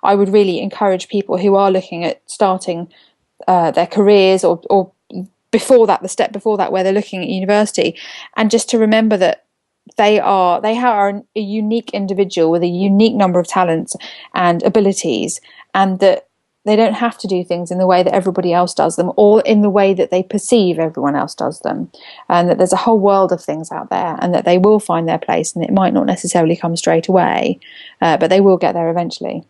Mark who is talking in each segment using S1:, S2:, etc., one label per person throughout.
S1: I would really encourage people who are looking at starting their careers, or before that, the step before that, where they're looking at university, and just to remember that they are a unique individual with a unique number of talents and abilities, and that they don't have to do things in the way that everybody else does them, or in the way that they perceive everyone else does them, and that there's a whole world of things out there, and that they will find their place, and it might not necessarily come straight away, but they will get there eventually.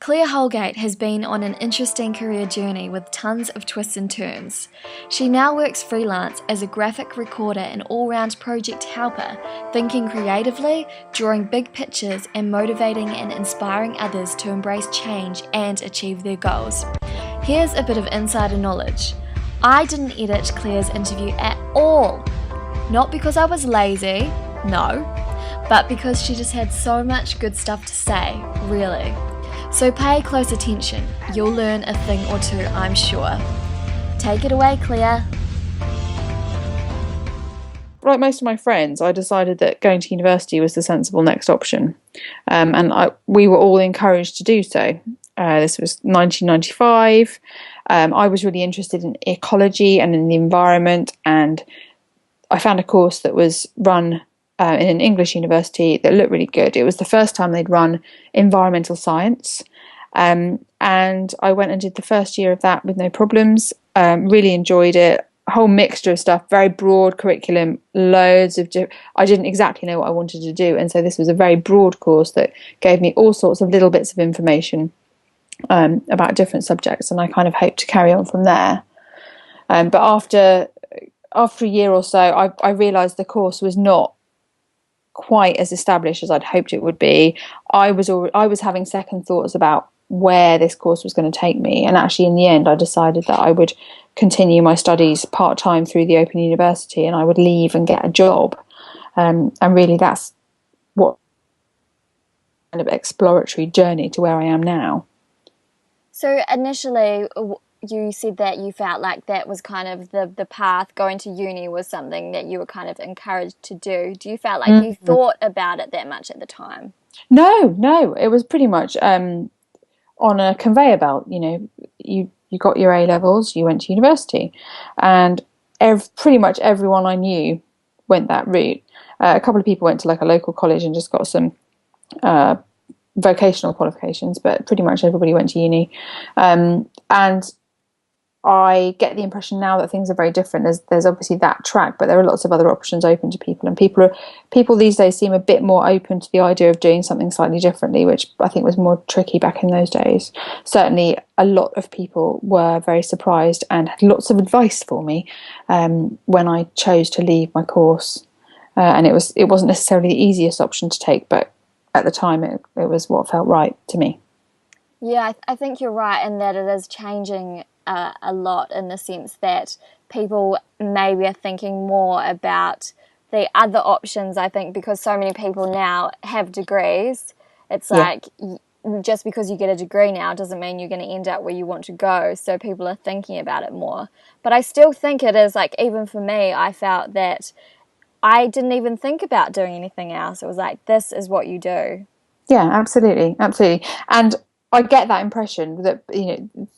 S2: Claire Holgate has been on an interesting career journey with tons of twists and turns. She now works freelance as a graphic recorder and all-round project helper, thinking creatively, drawing big pictures, and motivating and inspiring others to embrace change and achieve their goals. Here's a bit of insider knowledge. I didn't edit Claire's interview at all. Not because I was lazy, no, but because she just had so much good stuff to say, really. So pay close attention, you'll learn a thing or two, I'm sure. Take it away, Claire.
S1: Like most of my friends, I decided that going to university was the sensible next option, and we were all encouraged to do so. This was 1995. I was really interested in ecology and in the environment, and I found a course that was run in an English university that looked really good. It was the first time they'd run environmental science, and I went and did the first year of that with no problems. Really enjoyed it. A whole mixture of stuff, very broad curriculum, loads of I didn't exactly know what I wanted to do, and so this was a very broad course that gave me all sorts of little bits of information about different subjects, and I kind of hoped to carry on from there. But after a year or so, I realised the course was not quite as established as I'd hoped it would be. I was having second thoughts about where this course was going to take me, and actually in the end I decided that I would continue my studies part-time through the Open University, and I would leave and get a job, and really that's what kind of exploratory journey to where I am now.
S2: So initially, you said that you felt like that was kind of the path. Going to uni was something that you were kind of encouraged to do. Do you feel like you thought about it that much at the time?
S1: No, it was pretty much on a conveyor belt. You know, you got your A levels, you went to university, and pretty much everyone I knew went that route. A couple of people went to like a local college and just got some vocational qualifications, but pretty much everybody went to uni, and I get the impression now that things are very different. There's obviously that track, but there are lots of other options open to people, and people these days seem a bit more open to the idea of doing something slightly differently, which I think was more tricky back in those days. Certainly, a lot of people were very surprised and had lots of advice for me when I chose to leave my course, and it wasn't necessarily the easiest option to take, but at the time it was what felt right to me.
S2: Yeah, I think you're right in that it is changing a lot, in the sense that people maybe are thinking more about the other options. I think because so many people now have degrees, it's like just because you get a degree now doesn't mean you're going to end up where you want to go. So people are thinking about it more. But I still think it is like, even for me, I felt that I didn't even think about doing anything else. It was like, this is what you do.
S1: Yeah, absolutely. And I get that impression that, you know,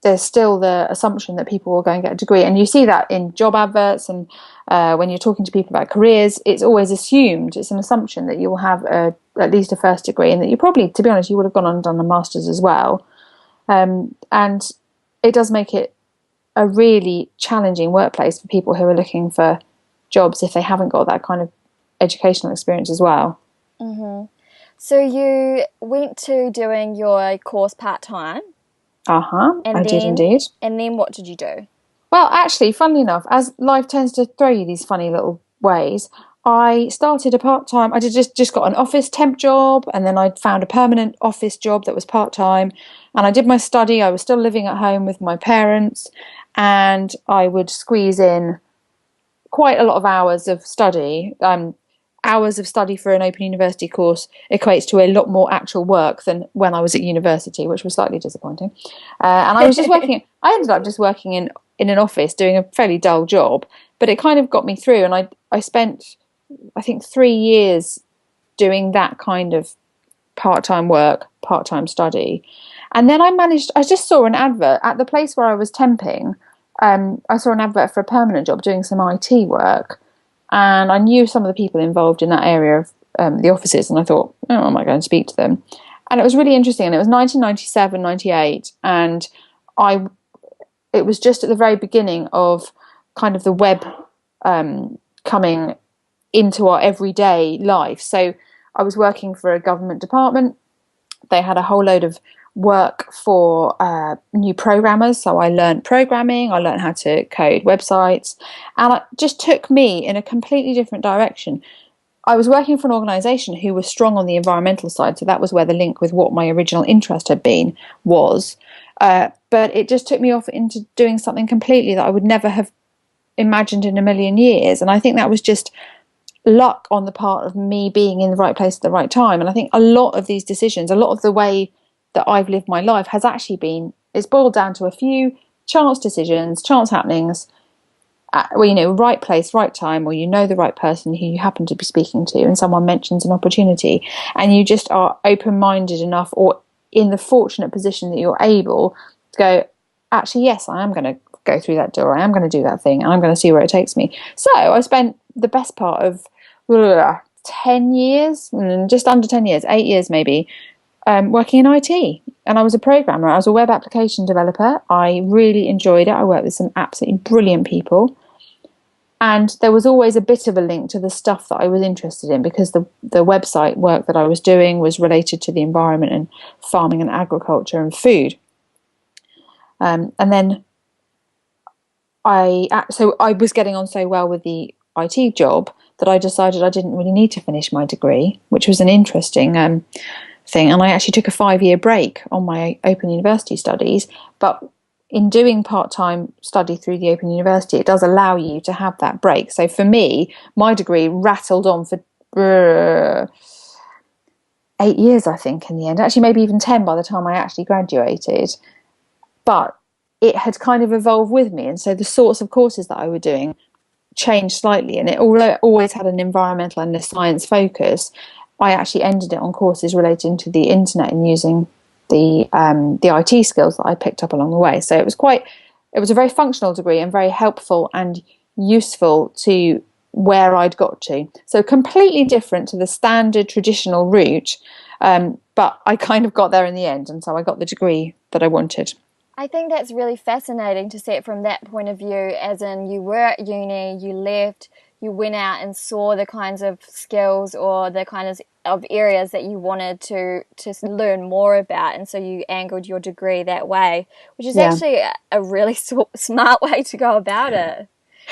S1: there's still the assumption that people will go and get a degree, and you see that in job adverts, and when you're talking to people about careers, it's always assumed, it's an assumption that you will have at least a first degree, and that you probably, to be honest, you would have gone on and done a master's as well, and it does make it a really challenging workplace for people who are looking for jobs if they haven't got that kind of educational experience as well.
S2: Mm-hmm. So you went to doing your course part-time.
S1: I did indeed.
S2: And then what did you do?
S1: Well, actually, funnily enough, as life tends to throw you these funny little ways, I started a part-time. I just got an office temp job, and then I found a permanent office job that was part-time. And I did my study. I was still living at home with my parents, and I would squeeze in quite a lot of hours of study. Hours of study for an Open University course equates to a lot more actual work than when I was at university, which was slightly disappointing. And I was just working. I ended up just working in an office doing a fairly dull job, but it kind of got me through. And I spent, I think, 3 years doing that kind of part-time work, part-time study. And then I just saw an advert at the place where I was temping. I saw an advert for a permanent job doing some IT work. And I knew some of the people involved in that area of the offices. And I thought, oh, I might go and speak to them. And it was really interesting. And it was 1997, 98. And it was just at the very beginning of kind of the web coming into our everyday life. So I was working for a government department. They had a whole load of work for new programmers. So I learned programming, I learned how to code websites, and it just took me in a completely different direction. I was working for an organisation who was strong on the environmental side, so that was where the link with what my original interest had been was. But it just took me off into doing something completely that I would never have imagined in a million years. And I think that was just luck on the part of me being in the right place at the right time. And I think a lot of these decisions, a lot of the way that I've lived my life has actually been, it's boiled down to a few chance decisions, chance happenings, where, right place, right time, or the right person who you happen to be speaking to, and someone mentions an opportunity, and you just are open-minded enough, or in the fortunate position that you're able to go, actually, yes, I am going to go through that door, I am going to do that thing, and I'm going to see where it takes me. So I spent the best part of 10 years, just under 10 years, 8 years maybe, working in IT. And I was a programmer. I was a web application developer. I really enjoyed it. I worked with some absolutely brilliant people. And there was always a bit of a link to the stuff that I was interested in, because the website work that I was doing was related to the environment and farming and agriculture and food. And then I was getting on so well with the IT job that I decided I didn't really need to finish my degree, which was an interesting thing. And I actually took a 5-year break on my Open University studies. But in doing part-time study through the Open University, it does allow you to have that break. So for me, my degree rattled on for 8 years, I think, in the end. Actually, maybe even 10 by the time I actually graduated. But it had kind of evolved with me. And so the sorts of courses that I was doing changed slightly. And it always had an environmental and a science focus. I actually ended it on courses relating to the internet and using the IT skills that I picked up along the way. So it was a very functional degree and very helpful and useful to where I'd got to. So completely different to the standard traditional route, but I kind of got there in the end, and so I got the degree that I wanted.
S2: I think that's really fascinating to see it from that point of view, as in you were at uni, you left, you went out and saw the kinds of skills or the kind of areas that you wanted to learn more about, and so you angled your degree that way, which is actually a really smart way to go about it.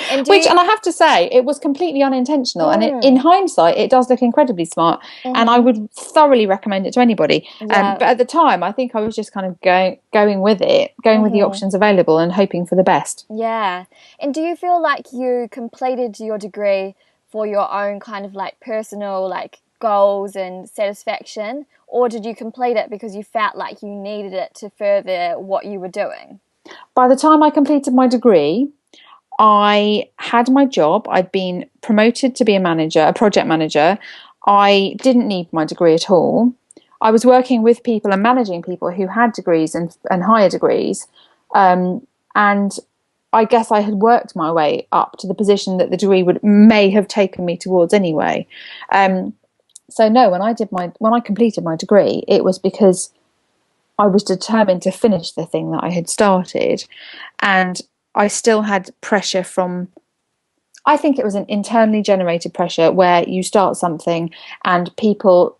S2: And
S1: I have to say, it was completely unintentional, and in hindsight, it does look incredibly smart, and I would thoroughly recommend it to anybody. But at the time, I think I was just kind of going with it, with the options available, and hoping for the best.
S2: Yeah. And do you feel like you completed your degree for your own kind of like personal like goals and satisfaction, or did you complete it because you felt like you needed it to further what you were doing?
S1: By the time I completed my degree, I had my job. I'd been promoted to be a project manager. I didn't need my degree at all. I was working with people and managing people who had degrees and higher degrees. And I guess I had worked my way up to the position that the degree may have taken me towards anyway. So no, when I completed my degree, it was because I was determined to finish the thing that I had started, and I still had pressure from, I think it was an internally generated pressure where you start something and people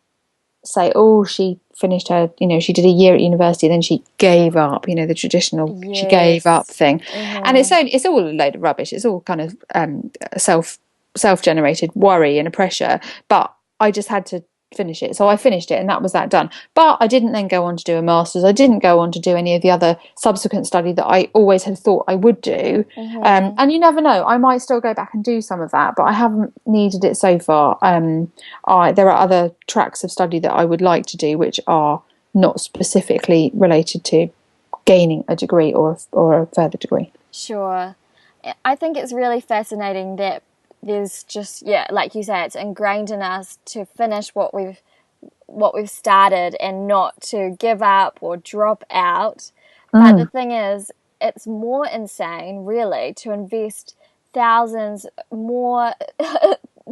S1: say, oh, she finished her, she did a year at university, then she gave up, the traditional, she gave up thing. And it's all a load of rubbish. It's all kind of self-generated worry and a pressure. But I just had to finish it. So I finished it, and that was that done. But I didn't then go on to do a master's. I didn't go on to do any of the other subsequent study that I always had thought I would do. And you never know, I might still go back and do some of that, but I haven't needed it so far. There are other tracks of study that I would like to do which are not specifically related to gaining a degree or a further degree.
S2: Sure. I think it's really fascinating that there's just, like you say, it's ingrained in us to finish what what we've started and not to give up or drop out. But the thing is, it's more insane, really, to invest thousands more,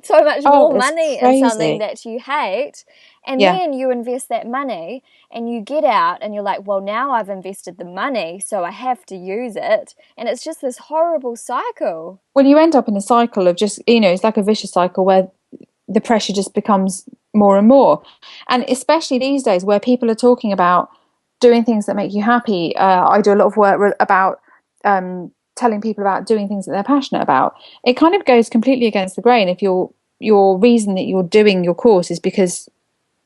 S2: so much more money in something that you hate, and then you invest that money and you get out and you're like, well, now I've invested the money, so I have to use it, and it's just this horrible cycle.
S1: Well, you end up in a cycle of just, it's like a vicious cycle where the pressure just becomes more and more. And especially these days where people are talking about doing things that make you happy. I do a lot of work about telling people about doing things that they're passionate about. It kind of goes completely against the grain if your reason that you're doing your course is because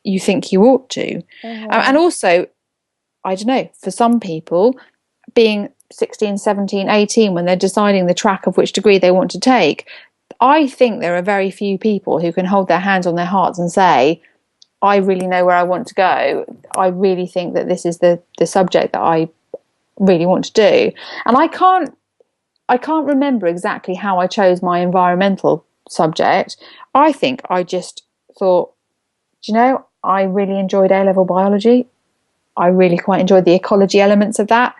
S1: you think you ought to. And also, I don't know, for some people, being 16, 17, 18, when they're deciding the track of which degree they want to take, I think there are very few people who can hold their hands on their hearts and say, I really know where I want to go. I really think that this is the subject that I really want to do. And I can't remember exactly how I chose my environmental subject. I think I just thought, I really enjoyed A-level biology. I really quite enjoyed the ecology elements of that.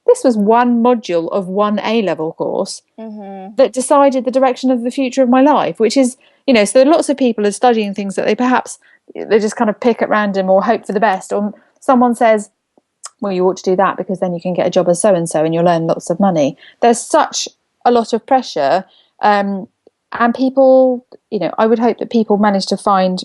S1: This was one module of one A-level course that decided the direction of the future of my life, which is, so lots of people are studying things that they just kind of pick at random or hope for the best. Or someone says, well, you ought to do that because then you can get a job as so-and-so and you'll earn lots of money. There's such a lot of pressure. And people, I would hope that people manage to find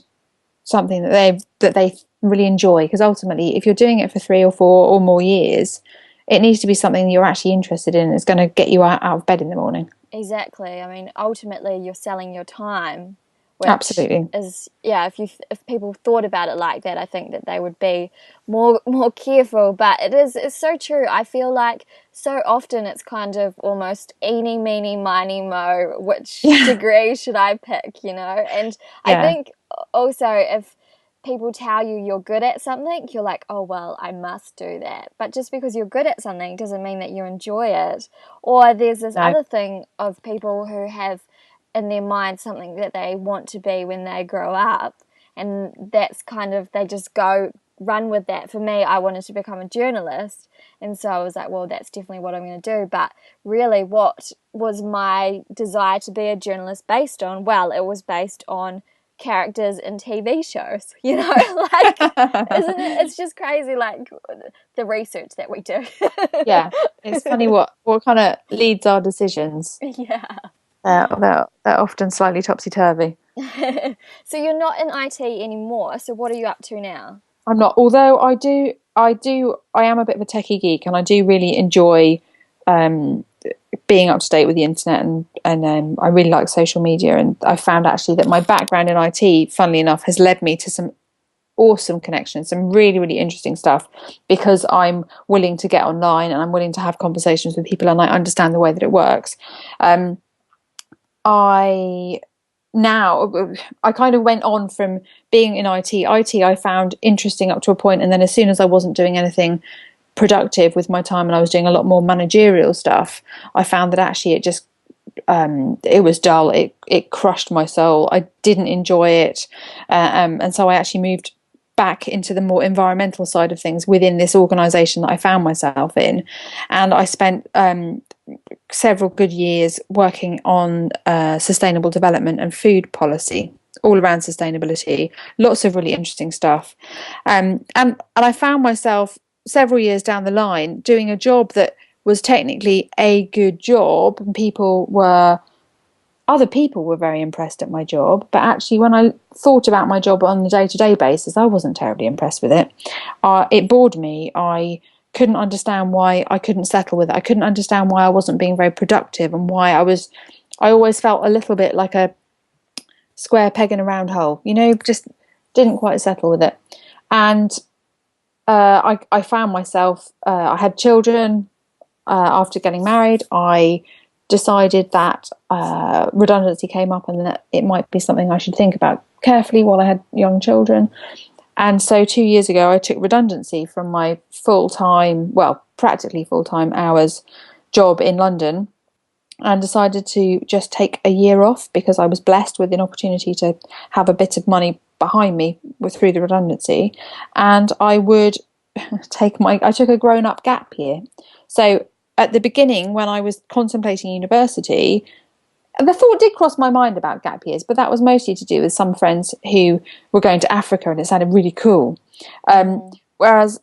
S1: something that they really enjoy, because ultimately, if you're doing it for 3 or 4 or more years, it needs to be something you're actually interested in. It's going to get you out of bed in the morning.
S2: Exactly. I mean, ultimately, you're selling your time. Which
S1: Absolutely.
S2: Is, if people thought about it like that, I think that they would be more careful. But it's so true. I feel like so often it's kind of almost eeny, meeny, miny, mo, which degree should I pick, And I think also if people tell you you're good at something, you're like, oh, well, I must do that. But just because you're good at something doesn't mean that you enjoy it. Or there's this other thing of people who have in their mind something that they want to be when they grow up, and that's kind of, they just go run with that. For me, I wanted to become a journalist, and so I was like, well, that's definitely what I'm going to do. But really, what was my desire to be a journalist based on? Well, it was based on characters in TV shows, like, isn't it? It's just crazy, like the research that we do.
S1: Yeah, it's funny what kind of leads our decisions.
S2: Yeah.
S1: They're often slightly topsy-turvy.
S2: So you're not in IT anymore. So what are you up to now?
S1: I'm not, although I am a bit of a techie geek, and I do really enjoy being up to date with the internet, and I really like social media. And I found actually that my background in IT, funnily enough, has led me to some awesome connections, some really, really interesting stuff, because I'm willing to get online and I'm willing to have conversations with people and I understand the way that it works. I kind of went on from being in IT. I found interesting up to a point, and then as soon as I wasn't doing anything productive with my time and I was doing a lot more managerial stuff, I found that actually it just it was dull. It crushed my soul. I didn't enjoy it, and so I actually moved back into the more environmental side of things within this organisation that I found myself in, and I spent several good years working on sustainable development and food policy, all around sustainability. Lots of really interesting stuff, and I found myself several years down the line doing a job that was technically a good job, and other people were very impressed at my job, but actually when I thought about my job on a day-to-day basis, I wasn't terribly impressed with it. It bored me. I couldn't understand why I couldn't settle with it. I couldn't understand why I wasn't being very productive, and why I always felt a little bit like a square peg in a round hole, just didn't quite settle with it. And I found myself, I had children after getting married. I decided that redundancy came up and that it might be something I should think about carefully while I had young children. And so 2 years ago, I took redundancy from my practically full-time hours job in London, and decided to just take a year off because I was blessed with an opportunity to have a bit of money behind me through the redundancy, and I would I took a grown-up gap year. So at the beginning, when I was contemplating university, the thought did cross my mind about gap years, but that was mostly to do with some friends who were going to Africa and it sounded really cool. Whereas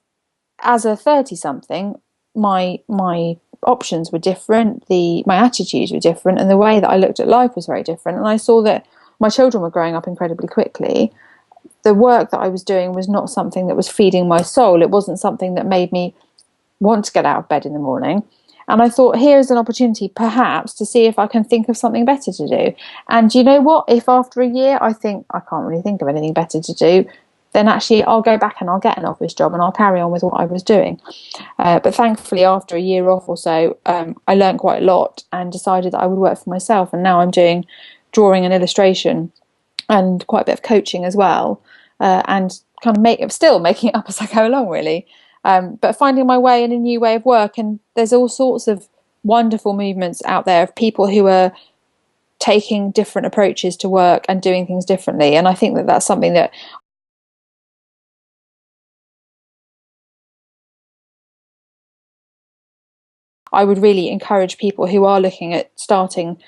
S1: as a 30-something, my options were different, my attitudes were different, and the way that I looked at life was very different. And I saw that my children were growing up incredibly quickly. The work that I was doing was not something that was feeding my soul. It wasn't something that made me want to get out of bed in the morning. And I thought, here's an opportunity perhaps to see if I can think of something better to do. And you know what? If after a year I think I can't really think of anything better to do, then actually I'll go back and I'll get an office job and I'll carry on with what I was doing. But thankfully, after a year off or so, I learned quite a lot and decided that I would work for myself. And now I'm doing drawing and illustration and quite a bit of coaching as well, and kind of still making it up as I go along, really. But finding my way in a new way of work. And there's all sorts of wonderful movements out there of people who are taking different approaches to work and doing things differently. And I think that that's something that I would really encourage people who are looking at starting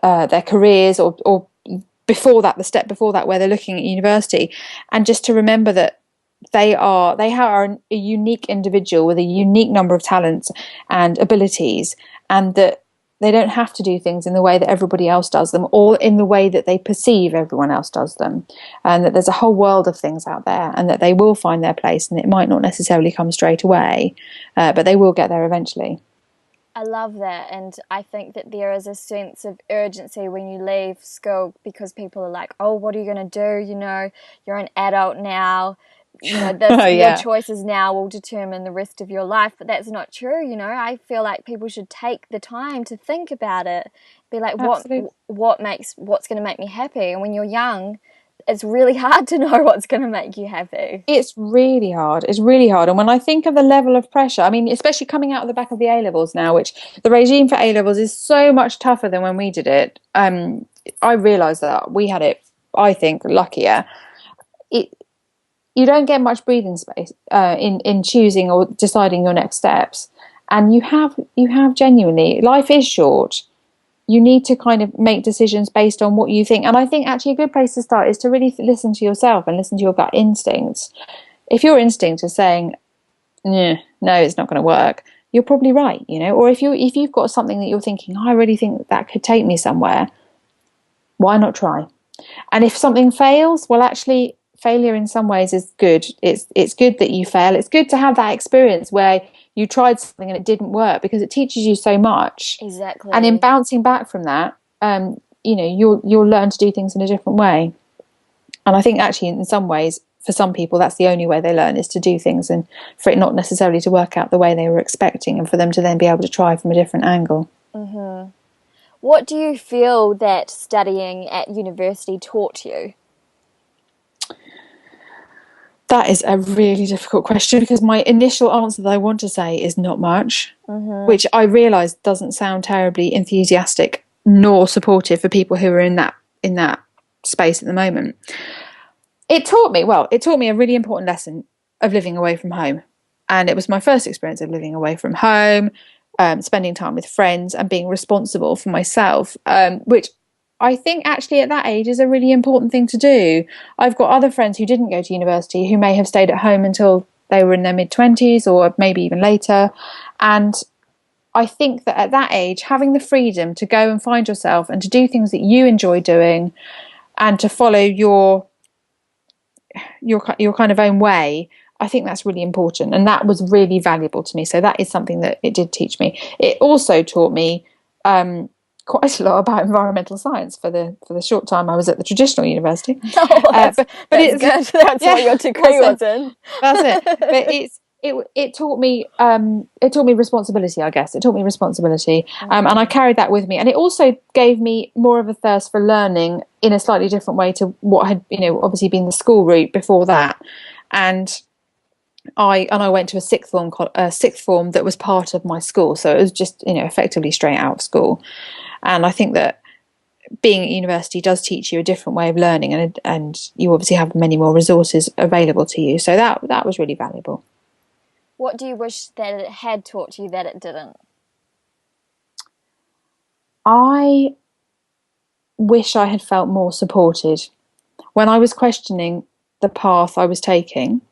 S1: their careers or before that, the step before that, where they're looking at university, and just to remember that they are a unique individual with a unique number of talents and abilities, and that they don't have to do things in the way that everybody else does them or in the way that they perceive everyone else does them, and that there's a whole world of things out there and that they will find their place, and it might not necessarily come straight away, but they will get there eventually.
S2: I love that, and I think that there is a sense of urgency when you leave school because people are like, oh, what are you going to do? You know, you're an adult now. You know, your choices now will determine the rest of your life, but that's not true. You know, I feel like people should take the time to think about it, be like, what's going to make me happy? And when you're young, it's really hard to know what's going to make you happy.
S1: It's really hard. It's really hard. And when I think of the level of pressure, I mean, especially coming out of the back of the A-levels now, which the regime for A-levels is so much tougher than when we did it. I realised that we had it, I think, luckier. You don't get much breathing space in choosing or deciding your next steps. And you have genuinely, life is short. You need to kind of make decisions based on what you think. And I think actually a good place to start is to really listen to yourself and listen to your gut instincts. If your instinct is saying, no, it's not going to work, you're probably right, you know. Or if you've got something that you're thinking, I really think that could take me somewhere, why not try? And if something fails, well, actually, failure in some ways is good. It's good that you fail. It's good to have that experience where you tried something and it didn't work, because it teaches you so much.
S2: Exactly.
S1: And in bouncing back from that, you'll learn to do things in a different way. And I think actually in some ways, for some people, that's the only way they learn, is to do things and for it not necessarily to work out the way they were expecting, and for them to then be able to try from a different angle.
S2: Mm-hmm. What do you feel that studying at university taught you?
S1: That is a really difficult question, because my initial answer that I want to say is not much, which I realise doesn't sound terribly enthusiastic nor supportive for people who are in that space at the moment. It taught me a really important lesson of living away from home. And it was my first experience of living away from home, spending time with friends and being responsible for myself, which I think actually at that age is a really important thing to do. I've got other friends who didn't go to university who may have stayed at home until they were in their mid-20s or maybe even later. And I think that at that age, having the freedom to go and find yourself and to do things that you enjoy doing and to follow your kind of own way, I think that's really important. And that was really valuable to me. So that is something that it did teach me. It also taught me quite a lot about environmental science for the short time I was at the traditional university.
S2: That's good. That's what your degree was in.
S1: That's it. But it taught me responsibility, I guess. It taught me responsibility, and I carried that with me. And it also gave me more of a thirst for learning in a slightly different way to what had, obviously been the school route before that. And I went to a sixth form that was part of my school, so it was just, effectively straight out of school. And I think that being at university does teach you a different way of learning, and you obviously have many more resources available to you. So that was really valuable.
S2: What do you wish that it had taught you that it didn't?
S1: I wish I had felt more supported when I was questioning the path I was taking.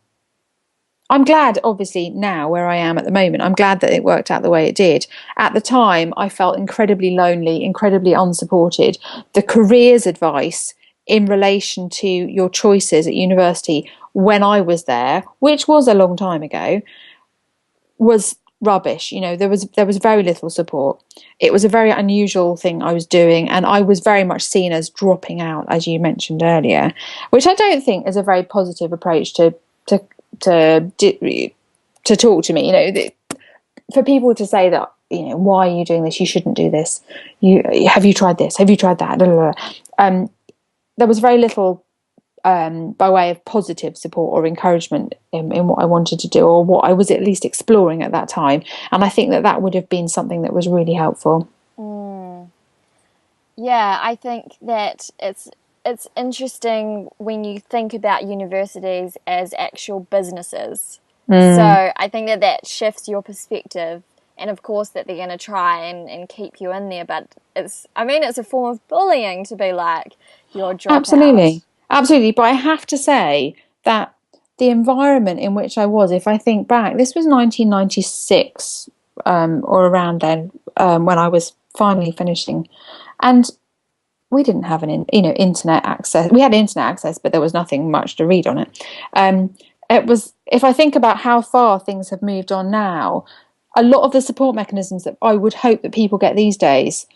S1: I'm glad, obviously, now where I am at the moment, I'm glad that it worked out the way it did. At the time, I felt incredibly lonely, incredibly unsupported. The careers advice in relation to your choices at university when I was there, which was a long time ago, was rubbish. There was very little support. It was a very unusual thing I was doing, and I was very much seen as dropping out, as you mentioned earlier, which I don't think is a very positive approach to talk to me. For people to say that, why are you doing this? You shouldn't do this. Have you tried this? Have you tried that? There was very little by way of positive support or encouragement in what I wanted to do, or what I was at least exploring at that time. And I think that would have been something that was really helpful.
S2: Yeah, I think that it's interesting when you think about universities as actual businesses. So I think that shifts your perspective, and of course that they're going to try and keep you in there, but it's a form of bullying to be like, you're a dropout.
S1: Absolutely. But I have to say that the environment in which I was, if I think back, this was 1996 or around then, when I was finally finishing, and we didn't have internet access. We had internet access, but there was nothing much to read on it. It was, if I think about how far things have moved on now, a lot of the support mechanisms that I would hope that people get these days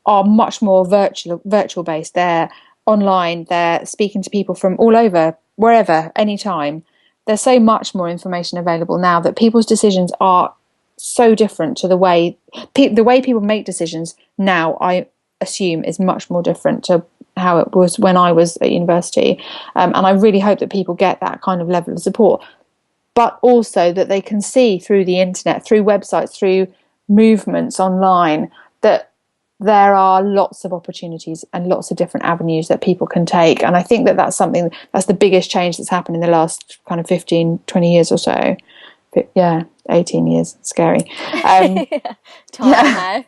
S1: are much more virtual based. They're online, they're speaking to people from all over, wherever, anytime. There's so much more information available now that people's decisions are so different to the way people make decisions now, I assume, is much more different to how it was when I was at university. And I really hope that people get that kind of level of support, but also that they can see through the internet, through websites, through movements online, that there are lots of opportunities and lots of different avenues that people can take. And I think that's the biggest change that's happened in the last kind of 15, 20 years or so. Yeah, 18 years. Scary.
S2: Time.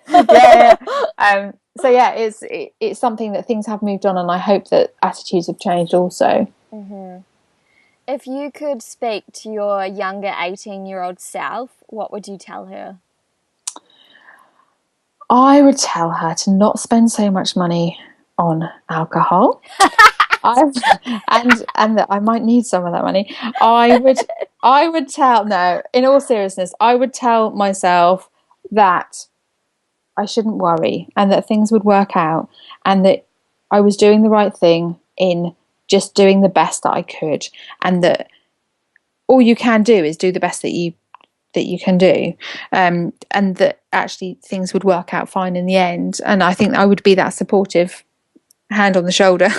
S1: So yeah, it's something that things have moved on, and I hope that attitudes have changed also.
S2: If you could speak to your younger 18-year-old self, what would you tell her?
S1: I would tell her to not spend so much money on alcohol. and that I might need some of that money. No, in all seriousness, I would tell myself that I shouldn't worry, and that things would work out, and that I was doing the right thing in just doing the best that I could, and that all you can do is do the best that you can do, and that actually things would work out fine in the end. And I think I would be that supportive hand on the shoulder.